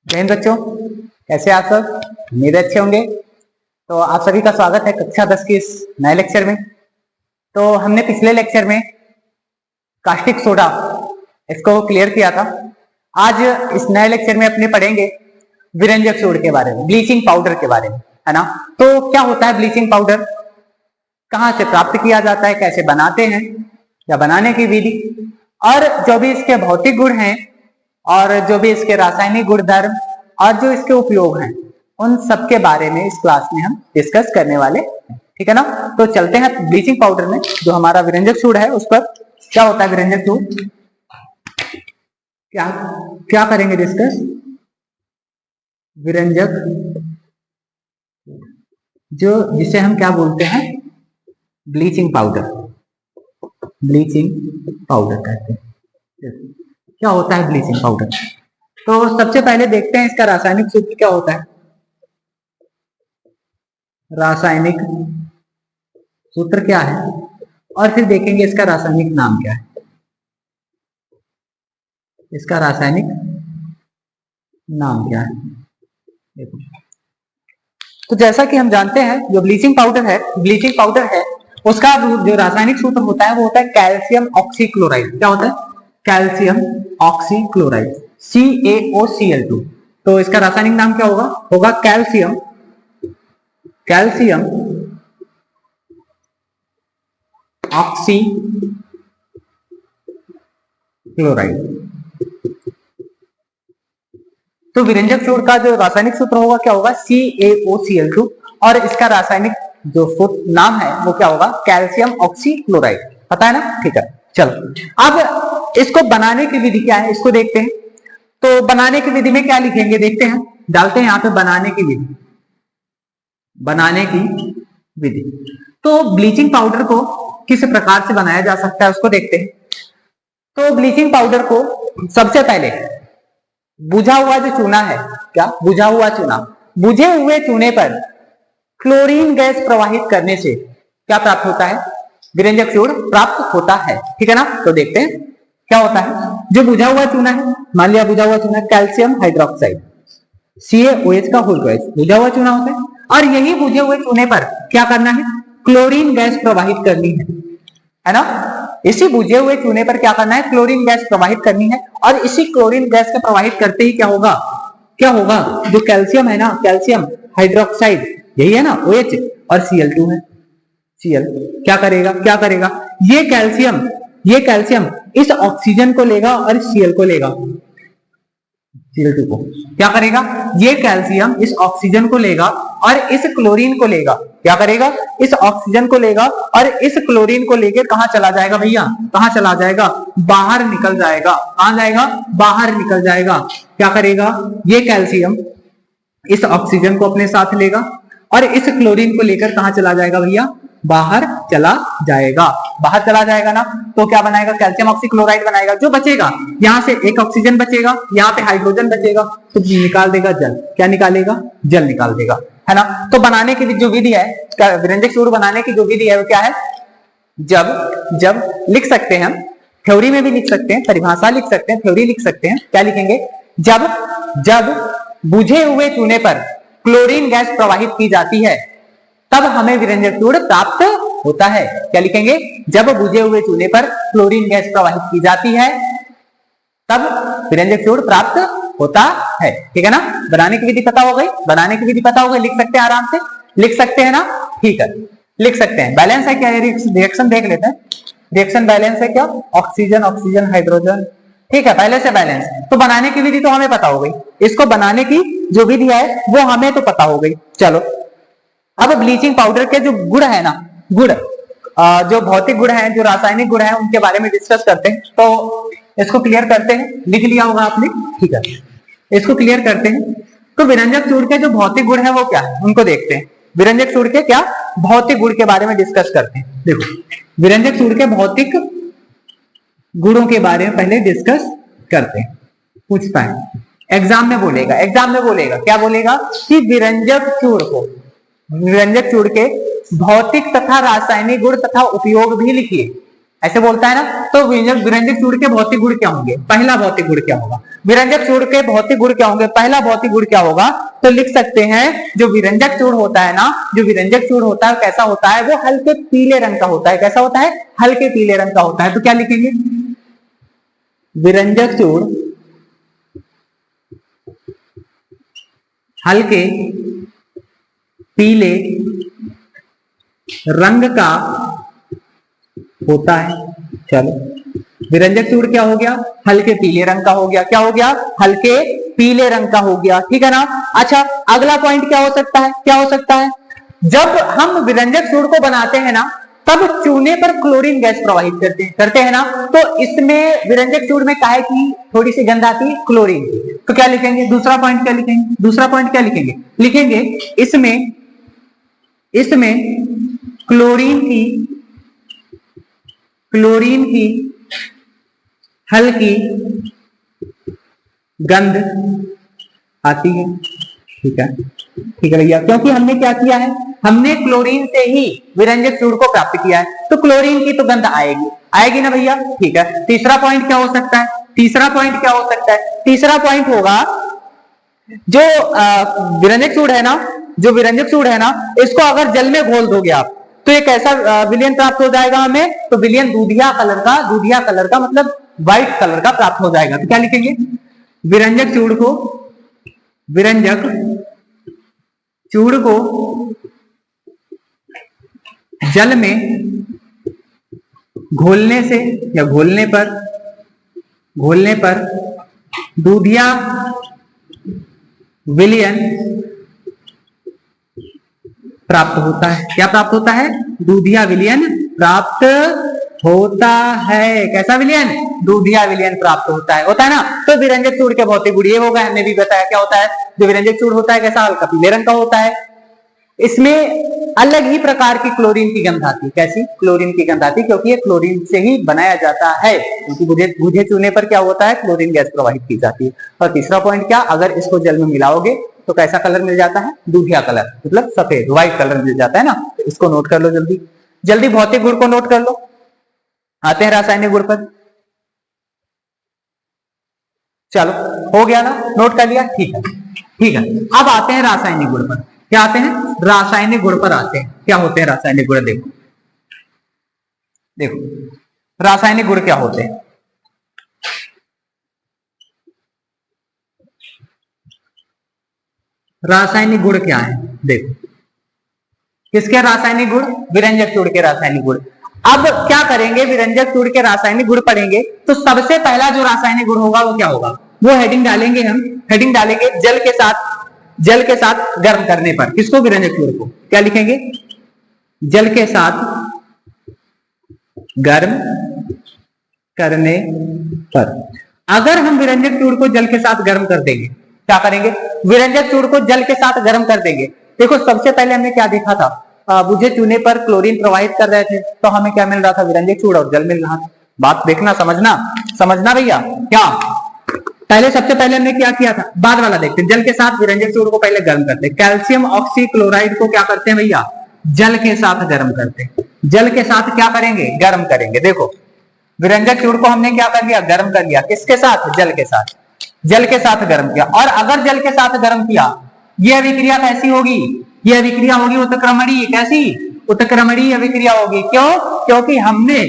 जय हिंद बच्चों, कैसे आप सब? उम्मीद अच्छे होंगे। तो आप सभी का स्वागत है कक्षा 10 के इस नए लेक्चर में। तो हमने पिछले लेक्चर में कास्टिक सोडा इसको क्लियर किया था। आज इस नए लेक्चर में अपने पढ़ेंगे विरंजक सोड के बारे में, ब्लीचिंग पाउडर के बारे में, है ना। तो क्या होता है ब्लीचिंग पाउडर, कहाँ से प्राप्त किया जाता है, कैसे बनाते हैं या बनाने की विधि, और जो भी इसके भौतिक गुण हैं और जो भी इसके रासायनिक गुणधर्म और जो इसके उपयोग हैं, उन सब के बारे में इस क्लास में हम डिस्कस करने वाले हैं। ठीक है ना। तो चलते हैं ब्लीचिंग पाउडर में, जो हमारा विरंजक सूड है उस पर क्या होता है विरंजक सूड, क्या क्या करेंगे डिस्कस। विरंजक जो जिसे हम क्या बोलते हैं, ब्लीचिंग पाउडर, ब्लीचिंग पाउडर कहते हैं। क्या होता है ब्लीचिंग पाउडर? तो सबसे पहले देखते हैं इसका रासायनिक सूत्र क्या होता है। रासायनिक सूत्र क्या है, और फिर देखेंगे इसका रासायनिक नाम क्या है। इसका रासायनिक नाम क्या है देखो। तो जैसा कि हम जानते हैं जो ब्लीचिंग पाउडर है उसका जो रासायनिक सूत्र होता है वो होता है कैल्शियम ऑक्सीक्लोराइड। क्या होता है? Calcium oxychloride, CaOCl2। तो इसका रासायनिक नाम क्या होगा कैल्शियम ऑक्सीक्लोराइड। तो विरंजक सूड का जो रासायनिक सूत्र होगा क्या होगा, CaOCl2, और इसका रासायनिक जो नाम है वो क्या होगा, कैल्शियम ऑक्सीक्लोराइड। पता है ना? ठीक है, चलो अब इसको बनाने की विधि क्या है इसको देखते हैं। तो बनाने की विधि में क्या लिखेंगे देखते हैं, डालते हैं यहां पे बनाने की विधि। तो ब्लीचिंग पाउडर को किस प्रकार से बनाया जा सकता है उसको देखते हैं। तो ब्लीचिंग पाउडर को सबसे पहले बुझा हुआ जो चूना है, क्या बुझा हुआ चूना, बुझे हुए चूने पर क्लोरीन गैस प्रवाहित करने से क्या प्राप्त होता है, विरंजक सूड प्राप्त होता है। ठीक है ना। तो देखते हैं क्या होता है। जो बुझा हुआ चूना है, मान लिया बुझा हुआ चूना कैल्शियम हाइड्रोक्साइड, CaOH का होल गैस बुझा हुआ चूना होता है, और यही बुझे हुए चूने पर क्या करना है, क्लोरीन गैस प्रवाहित करनी है ना। इसी बुझे हुए चूने पर क्या करना है, क्लोरीन गैस प्रवाहित करनी है, और इसी क्लोरीन गैस को प्रवाहित करते ही क्या होगा, जो कैल्शियम है ना, कैल्शियम हाइड्रोक्साइड यही है ना OH, और Cl2 है, Cl क्या करेगा, ये कैल्शियम इस ऑक्सीजन को लेगा और Cl को लेगा, Cl2 को क्या करेगा, ये कैल्शियम इस ऑक्सीजन को लेगा और इस क्लोरीन को लेगा, क्या करेगा, इस ऑक्सीजन को लेगा और इस क्लोरीन को लेकर कहां चला जाएगा भैया, कहां चला जाएगा, बाहर निकल जाएगा। कहां जाएगा, बाहर निकल जाएगा। क्या करेगा, ये कैल्शियम इस ऑक्सीजन को अपने साथ लेगा और इस क्लोरीन को लेकर कहां चला जाएगा भैया, बाहर चला जाएगा ना। तो क्या बनाएगा, कैल्शियम ऑक्सीक्लोराइड बनाएगा। जो बचेगा यहां से एक ऑक्सीजन बचेगा, यहां पे हाइड्रोजन बचेगा, तो निकाल देगा जल। क्या निकालेगा, जल निकाल देगा, है ना। तो बनाने की जो विधि है, विरंजक सूड बनाने की जो विधि है वो क्या है, जब लिख सकते हैं हम, थ्योरी में भी लिख सकते हैं, परिभाषा लिख सकते हैं, थ्योरी लिख सकते हैं। क्या लिखेंगे, जब बुझे हुए चूने पर क्लोरीन गैस प्रवाहित की जाती है तब हमें विरंजक सूड प्राप्त होता है। क्या लिखेंगे, जब बुझे हुए चूने पर क्लोरीन गैस प्रवाहित की जाती है तब विरंजक सूड प्राप्त होता है। ठीक है ना। बनाने की विधि पता हो गई, लिख सकते हैं, आराम से लिख सकते हैं ना। ठीक है, लिख सकते हैं। बैलेंस है क्या, रिएक्शन देख लेते हैं। रिएक्शन बैलेंस है क्या, ऑक्सीजन हाइड्रोजन। ठीक है, पहले से बैलेंस। तो बनाने की विधि तो हमें पता हो गई, इसको बनाने की जो विधि है वो हमें तो पता हो गई। चलो अब ब्लीचिंग पाउडर के जो गुण है ना, जो भौतिक गुण है, जो रासायनिक गुण है, उनके बारे में डिस्कस करते हैं। तो इसको क्लियर करते हैं, लिख लिया होगा आपने। ठीक है, इसको क्लियर करते हैं। तो विरंजक सूड के जो भौतिक गुण है वो क्या है उनको देखते हैं। विरंजक सूड के क्या भौतिक गुण के बारे में डिस्कस करते हैं। देखो विरंजक सूड के भौतिक गुणों के बारे में पहले डिस्कस करते हैं। पूछता है एग्जाम में बोलेगा क्या बोलेगा कि विरंजक सूड के भौतिक तथा रासायनिक गुण तथा उपयोग भी लिखिए, ऐसे बोलता है ना। तो विरंजक चूड़ के भौतिक गुण क्या होंगे? पहला भौतिक गुण क्या होगा? विरंजक चूड़ के भौतिक गुण क्या होंगे? पहला भौतिक गुण क्या होगा? तो लिख सकते हैं जो विरंजक चूड़ होता है ना, जो विरंजक चूड़ होता है कैसा होता है? वो हल्के पीले रंग का होता है। कैसा होता है? हल्के पीले रंग का होता है। तो क्या लिखेंगे? विरंजक चूड़ हल्के पीले रंग का होता है। चलो, विरंजक चूड़ क्या हो गया? हल्के पीले रंग का हो गया। क्या हो गया? हल्के पीले रंग का हो गया। ठीक है ना। अच्छा, अगला पॉइंट क्या हो सकता है? क्या हो सकता है? जब हम विरंजक चूड़ को बनाते हैं ना, तब चूने पर क्लोरीन गैस प्रवाहित करते हैं ना। तो इसमें विरंजक चूड़ में काहे की थोड़ी सी गंध आती है? क्लोरीन की। तो क्या लिखेंगे? दूसरा पॉइंट क्या लिखेंगे? दूसरा पॉइंट क्या लिखेंगे? लिखेंगे इसमें क्लोरीन की हल्की गंध आती है। ठीक है, ठीक है भैया, क्योंकि हमने क्या किया है? हमने क्लोरीन से ही विरंजक चूड़ को प्राप्त किया है, तो क्लोरीन की तो गंध आएगी ना भैया। ठीक है, तीसरा पॉइंट क्या हो सकता है? तीसरा पॉइंट क्या हो सकता है? तीसरा पॉइंट होगा जो विरंजक चूड़ है ना, जो विरंजक चूड़ है ना, इसको अगर जल में घोल दोगे आप, तो एक ऐसा विलयन प्राप्त हो जाएगा हमें। तो विलयन दूधिया कलर का मतलब व्हाइट कलर का प्राप्त हो जाएगा। तो क्या लिखेंगे? विरंजक चूड़ को जल में घोलने से या घोलने पर दूधिया विलयन प्राप्त होता है। क्या प्राप्त होता है? दूधिया विलयन प्राप्त होता है। कैसा विलयन? दूधिया विलयन प्राप्त होता है ना। तो विरंजक चूड़ के भौतिक गुण ये होगा, हमने भी बताया क्या होता है। जो विरंजक चूड़ होता है कैसा? हल्का पीले रंग का होता है। इसमें अलग ही प्रकार की क्लोरीन की गंध आती है। कैसी? क्लोरीन की गंध आती है, क्योंकि ये क्लोरीन से ही बनाया जाता है। क्योंकि बुझे चूने पर क्या होता है? क्लोरीन गैस प्रवाहित की जाती है। और तीसरा पॉइंट क्या? अगर इसको जल में मिलाओगे तो कैसा कलर मिल जाता है? दूधिया कलर, मतलब सफेद व्हाइट कलर मिल जाता है ना। तो इसको नोट कर लो जल्दी भौतिक गुण को नोट कर लो। आते हैं रासायनिक गुण पर। चलो, हो गया ना, नोट कर लिया। ठीक है। अब आते हैं रासायनिक गुण पर। क्या आते हैं? रासायनिक गुण पर आते हैं। क्या होते हैं रासायनिक गुण? देखो रासायनिक गुण क्या होते हैं। रासायनिक गुण क्या है? देखो, किसके रासायनिक गुण? विरंजक चूड़ के रासायनिक गुण। अब क्या करेंगे? विरंजक चूड़ के रासायनिक गुण पढ़ेंगे तो सबसे पहला जो रासायनिक गुण होगा वो क्या होगा? वो हेडिंग डालेंगे हम। हेडिंग डालेंगे जल के साथ गर्म करने पर। किसको? विरंजक चूड़ को। क्या लिखेंगे? जल के साथ गर्म करने पर। अगर हम विरंजक चूड़ को जल के साथ गर्म कर देंगे, क्या करेंगे? विरंजक चूड़ को जल के साथ गर्म कर देंगे। देखो, सबसे पहले हमने क्या देखा था? बुझे चूने पर क्लोरीन प्रवाहित कर रहे थे, तो हमें क्या मिल रहा था? विरंजक चूड़ और जल मिल रहा था। बात देखना, समझना भैया। क्या पहले सबसे पहले हमने क्या किया था? बाद वाला देखते हैं। जल के साथ विरंजक चूड़ को पहले गर्म करते हैं। कैल्शियम ऑक्सीक्लोराइड को क्या करते हैं भैया? जल के साथ गर्म करते हैं। जल के साथ क्या करेंगे? गर्म करेंगे। देखो, विरंजक चूड़ को हमने क्या कर लिया? गर्म कर लिया। किसके साथ? जल के साथ। जल के साथ गर्म किया। और अगर जल के साथ गर्म किया, यह अभिक्रिया कैसी होगी? यह अभिक्रिया होगी उत्क्रमणीय। कैसी? उत्क्रमणीय अभिक्रिया होगी। क्यों? क्योंकि हमने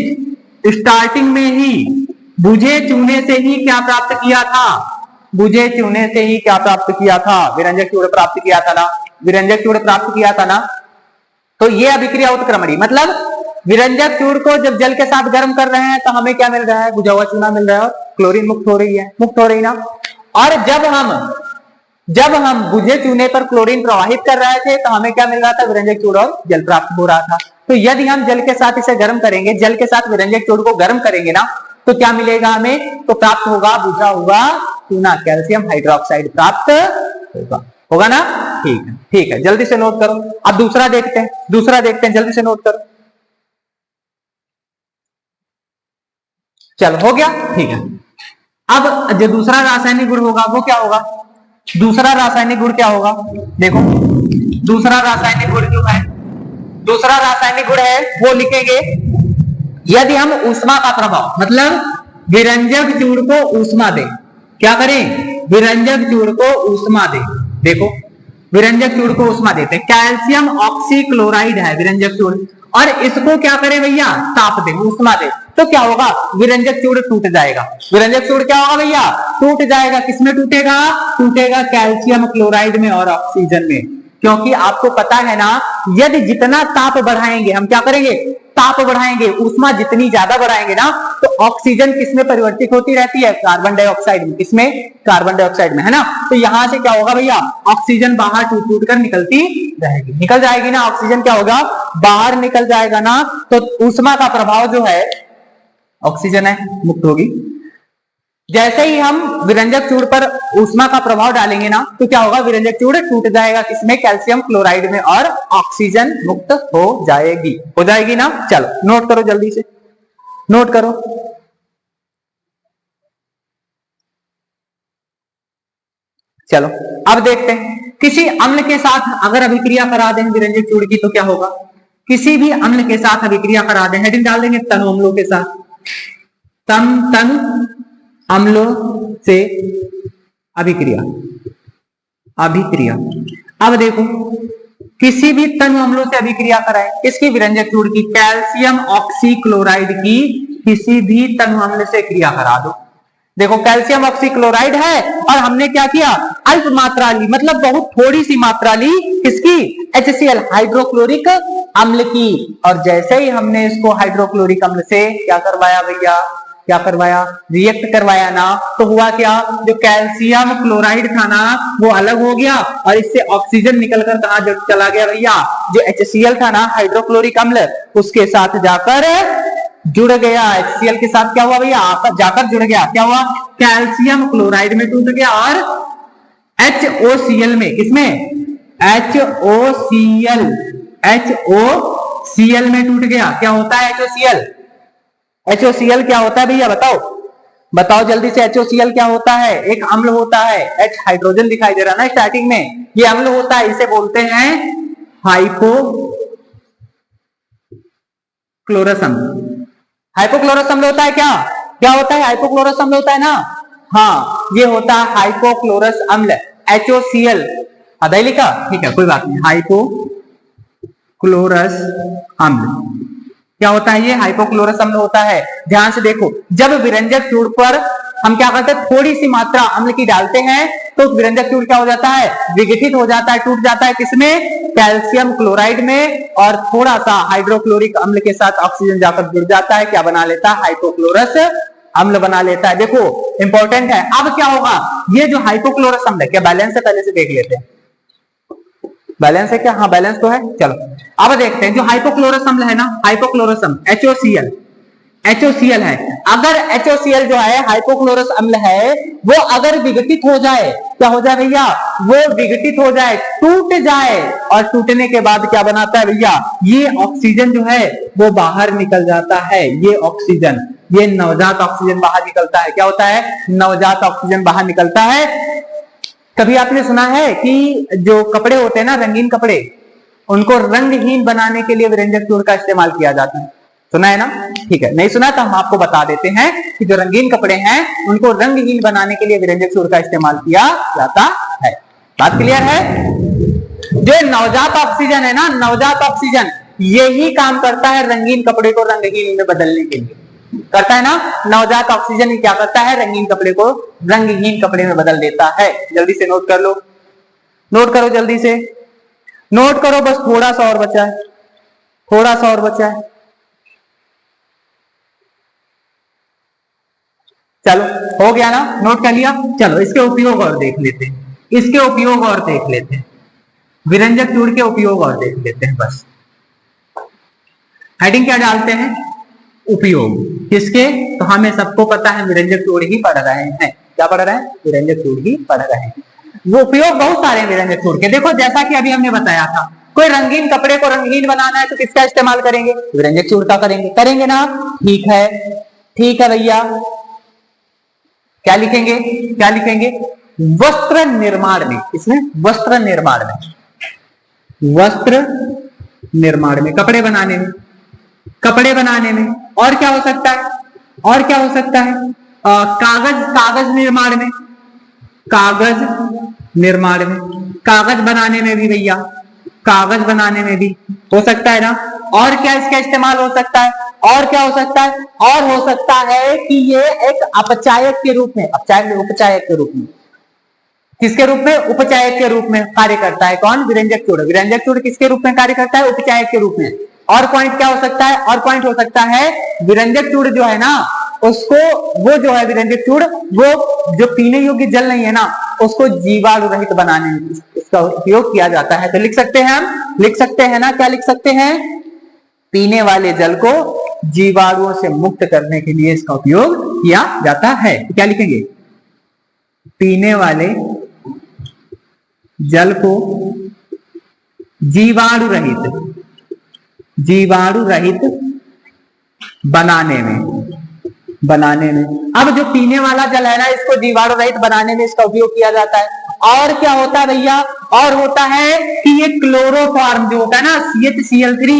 स्टार्टिंग में ही बुझे चूने से ही क्या प्राप्त किया था? बुझे चूने से ही क्या प्राप्त किया था? विरंजक चूड़ प्राप्त किया था ना। विरंजक चूड़ प्राप्त किया था ना। तो यह अभिक्रिया उत्क्रमणीय, मतलब विरंजक चूड़ को जब जल के साथ गर्म कर रहे हैं तो हमें क्या मिल रहा है? बुझा हुआ चूना मिल रहा है, क्लोरीन मुक्त हो रही ना। और जब हम बुझे चूने पर क्लोरीन प्रवाहित कर रहे थे तो हमें क्या मिल रहा था? विरंजक चूड़ और जल प्राप्त हो रहा था। तो यदि हम जल के साथ इसे गर्म करेंगे, जल के साथ विरंजक चूड़ को गर्म करेंगे ना, तो क्या मिलेगा हमें? तो प्राप्त होगा बुझा हुआ चूना, कैल्शियम हाइड्रोक्साइड प्राप्त होगा ना। ठीक है, जल्दी से नोट करो। अब दूसरा देखते हैं, जल्दी से नोट करो। चलो, हो गया। ठीक है, अब जो दूसरा रासायनिक गुण होगा वो क्या होगा? दूसरा रासायनिक गुण क्या होगा? देखो, दूसरा रासायनिक गुण जो है, दूसरा रासायनिक गुण है वो लिखेंगे यदि हम ऊष्मा का प्रभाव मतलब विरंजक चूड़ को ऊष्मा दें, क्या करें, विरंजक चूड़ को ऊष्मा दें। देखो विरंजक चूड़ को ऊष्मा देते, कैल्शियम ऑक्सीक्लोराइड है विरंजक चूड़, और इसको क्या करें भैया, ताप दें, ऊष्मा दें, तो क्या होगा, विरंजक चूड़ टूट जाएगा। विरंजक चूड़ क्या होगा भैया, टूट जाएगा। किसमें टूटेगा, टूटेगा कैल्शियम क्लोराइड में और ऑक्सीजन में। क्योंकि आपको पता है ना, यदि जितना ताप बढ़ाएंगे, हम क्या करेंगे, ताप बढ़ाएंगे, ऊष्मा जितनी ज्यादा बढ़ाएंगे ना, तो ऑक्सीजन किसमें परिवर्तित होती रहती है, कार्बन डाइऑक्साइड में। किसमें, कार्बन डाइऑक्साइड में, है ना। तो यहां से क्या होगा भैया, ऑक्सीजन बाहर टूट टूट कर निकलती रहेगी, निकल जाएगी ना, ऑक्सीजन क्या होगा, बाहर निकल जाएगा ना। तो ऊष्मा का प्रभाव जो है, ऑक्सीजन है, मुक्त होगी। जैसे ही हम विरंजक चूड़ पर ऊष्मा का प्रभाव डालेंगे ना, तो क्या होगा, विरंजक चूड़ टूट जाएगा, किसमें, कैल्शियम क्लोराइड में, और ऑक्सीजन मुक्त हो जाएगी ना। चलो नोट करो, जल्दी से नोट करो। चलो अब देखते हैं, किसी अम्ल के साथ अगर अभिक्रिया करा दें विरंजक चूड़ की, तो क्या होगा। किसी भी अम्ल के साथ अभिक्रिया करा दें, हेडिंग डाल देंगे तनु अम्लों के साथ, तनु अम्लों से अभिक्रिया। अब देखो, किसी भी तनु अम्लों से अभिक्रिया कराए, किसकी, विरंजक चूड़ की, कैल्शियम ऑक्सीक्लोराइड की किसी भी तनु अम्ल से क्रिया करा दो। देखो कैल्शियम ऑक्सीक्लोराइड है, और हमने क्या किया, अल्प मात्रा ली, मतलब बहुत थोड़ी सी मात्रा ली, किसकी, HCl हाइड्रोक्लोरिक अम्ल की। और जैसे ही हमने इसको हाइड्रोक्लोरिक अम्ल से क्या करवाया भैया, क्या करवाया, रिएक्ट करवाया ना, तो हुआ क्या, जो कैल्शियम क्लोराइड था ना, वो अलग हो गया, और इससे ऑक्सीजन निकलकर कहां चला गया भैया, जो HCl था ना, हाइड्रोक्लोरिक अम्ल, उसके साथ जाकर जुड़ गया। HCl के साथ क्या हुआ भैया, जाकर जुड़ गया, क्या हुआ, कैल्शियम क्लोराइड में टूट गया, और HOCl में, किसमें, HOCl में टूट गया। क्या होता है HOCl, HOCl क्या होता है भैया, बताओ जल्दी से, HOCl क्या होता है, एक अम्ल होता है, H हाइड्रोजन दिखाई दे रहा ना स्टार्टिंग में, ये अम्ल होता है, इसे बोलते हैं हाइपोक्लोरस अम्ल। हाइपोक्लोरस अम्ल होता है, क्या होता है, हाइपोक्लोरस अम्ल होता है ना, हाँ ये होता है हाइपोक्लोरस अम्ल, HOCl आधा ही लिखा, ठीक है कोई बात नहीं, हाइपोक्लोरस अम्ल क्या होता है, ये हाइपोक्लोरस अम्ल होता है। ध्यान से देखो, जब विरंजक चूड़ पर हम क्या करते हैं, थोड़ी सी मात्रा अम्ल की डालते हैं, तो विरंजक चूड़ क्या हो जाता है, विघटित हो जाता है, टूट जाता है, किसमें, कैल्शियम क्लोराइड में, और थोड़ा सा हाइड्रोक्लोरिक अम्ल के साथ ऑक्सीजन जाकर जुड़ जाता है, क्या बना लेता है, हाइपोक्लोरस अम्ल बना लेता है। देखो इंपॉर्टेंट है। अब क्या होगा, ये जो हाइपोक्लोरस अम्ल है, क्या बैलेंस है, पहले से देख लेते हैं, बैलेंस है क्या, हाँ बैलेंस तो है। चलो अब देखते हैं, जो हाइपोक्लोरस अम्ल है ना, हाइपोक्लोरस अम्ल HOCl है, अगर HOCl जो है हाइपोक्लोरस अम्ल है, वो अगर विघटित हो जाए, क्या हो जाए भैया, वो विघटित हो जाए, टूट जाए, और टूटने के बाद क्या बनाता है भैया, ये ऑक्सीजन जो है वो बाहर निकल जाता है, ये ऑक्सीजन, ये नवजात ऑक्सीजन बाहर निकलता है। क्या होता है, नवजात ऑक्सीजन बाहर निकलता है। कभी आपने सुना है कि जो कपड़े होते हैं ना, रंगीन कपड़े, उनको रंगहीन बनाने के लिए विरंजक चूड़ का इस्तेमाल किया जाता है, सुना है ना, ठीक है, नहीं सुना तो हम आपको बता देते हैं कि जो रंगीन कपड़े हैं उनको रंगहीन बनाने के लिए विरंजक चूड़ का इस्तेमाल किया जाता है। बात क्लियर है। जो नवजात ऑक्सीजन है ना, नवजात ऑक्सीजन यही काम करता है रंगीन कपड़े को रंगहीन में बदलने के लिए, करता है ना, नवजात ऑक्सीजन ही क्या करता है, रंगीन कपड़े को रंगहीन कपड़े में बदल देता है। जल्दी से नोट कर लो, नोट करो, जल्दी से नोट करो, बस थोड़ा सा और बचा है, थोड़ा सा और बचा है। चलो हो गया ना, नोट कर लिया। चलो इसके उपयोग और देख लेते हैं, इसके उपयोग और देख लेते हैं, विरंजक चूड़ के उपयोग और देख लेते हैं। बस हेडिंग क्या डालते हैं, उपयोग किसके, तो हमें सबको पता है विरंजक चूड़ ही पढ़ रहे हैं। क्या पढ़ रहे हैं, विरंजक चूड़ ही पढ़ रहे हैं। वो उपयोग बहुत सारे हैं विरंजक चूड़ के। देखो जैसा कि अभी हमने बताया था, कोई रंगीन कपड़े को रंगीन बनाना है तो किसका इस्तेमाल करेंगे, विरंजक चूड़ का करेंगे, करेंगे ना, ठीक है, ठीक है भैया। क्या लिखेंगे, क्या लिखेंगे, वस्त्र निर्माण में, इसमें वस्त्र निर्माण में, वस्त्र निर्माण में, कपड़े बनाने में, कपड़े बनाने में और क्या हो सकता है, और क्या हो सकता है, कागज निर्माण में, कागज निर्माण में, कागज बनाने में भी भैया, कागज बनाने में भी हो सकता है ना। और क्या इसका इस्तेमाल हो सकता है, और क्या हो सकता है, और हो सकता है कि ये एक अपचायक के रूप में, उपचायक के रूप में, किसके रूप में, उपचायक के रूप में कार्य करता है। कौन, विरंजक चूर्ण। विरंजक चूर्ण किसके रूप में कार्य करता है, उपचायक के रूप में। और पॉइंट क्या हो सकता है, और पॉइंट हो सकता है विरंजक चूर्ण जो है ना उसको, वो जो है विरंजक चूर्ण, वो जो पीने योग्य जल नहीं है ना उसको जीवाणु रहित बनाने में इसका उपयोग किया जाता है। तो लिख सकते हैं हम, लिख सकते हैं ना, क्या लिख सकते हैं, पीने वाले जल को जीवाणुओं से मुक्त करने के लिए इसका उपयोग किया जाता है। क्या लिखेंगे, पीने वाले जल को जीवाणु रहित बनाने में। अब जो पीने वाला जल है ना इसको जीवाणु रहित बनाने में इसका उपयोग किया जाता है। और क्या होता है भैया, और होता है कि ये क्लोरोफॉर्म जो होता है ना CH-Cl3,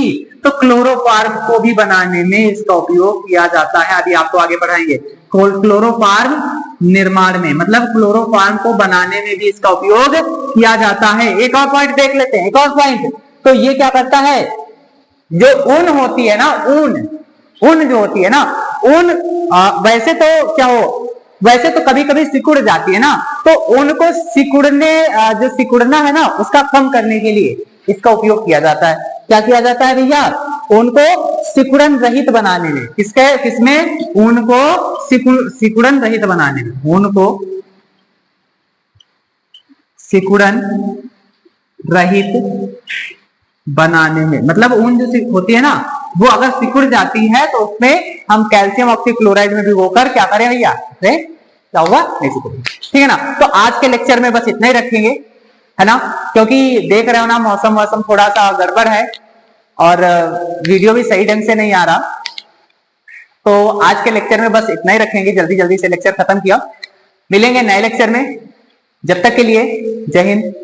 तो क्लोरोफॉर्म को भी बनाने में इसका उपयोग किया जाता है। अभी आपको आगे बढ़ाएंगे। क्लोरोफॉर्म निर्माण में, मतलब क्लोरोफॉर्म को बनाने में भी इसका उपयोग किया जाता है। एक और पॉइंट देख लेते हैं, एक और पॉइंट। तो ये क्या करता है, जो ऊन होती है ना, ऊन जो होती है ना, ऊन वैसे तो क्या हो, वैसे तो कभी कभी सिकुड़ जाती है ना, तो ऊन को सिकुड़ने, जो सिकुड़ना है ना उसका कम करने के लिए इसका उपयोग किया जाता है। क्या किया जाता है भैया, ऊन को सिकुड़न रहित बनाने में। किसमें, ऊन को सिकुड़न रहित बनाने में, ऊन को सिकुड़न रहित बनाने में। मतलब ऊन जो होती है ना वो अगर सिकुड़ जाती है तो उसमें हम कैल्शियम ऑक्सीक्लोराइड में भिगोकर क्या करें भैया, क्या होगा, नहीं सिकुड़ेगी। ठीक है ना। तो आज के लेक्चर में बस इतना ही रखेंगे, है ना, क्योंकि देख रहे हो ना मौसम थोड़ा सा गड़बड़ है और वीडियो भी सही ढंग से नहीं आ रहा। तो आज के लेक्चर में बस इतना ही रखेंगे, जल्दी जल्दी से लेक्चर खत्म किया। मिलेंगे नए लेक्चर में, जब तक के लिए जय हिंद।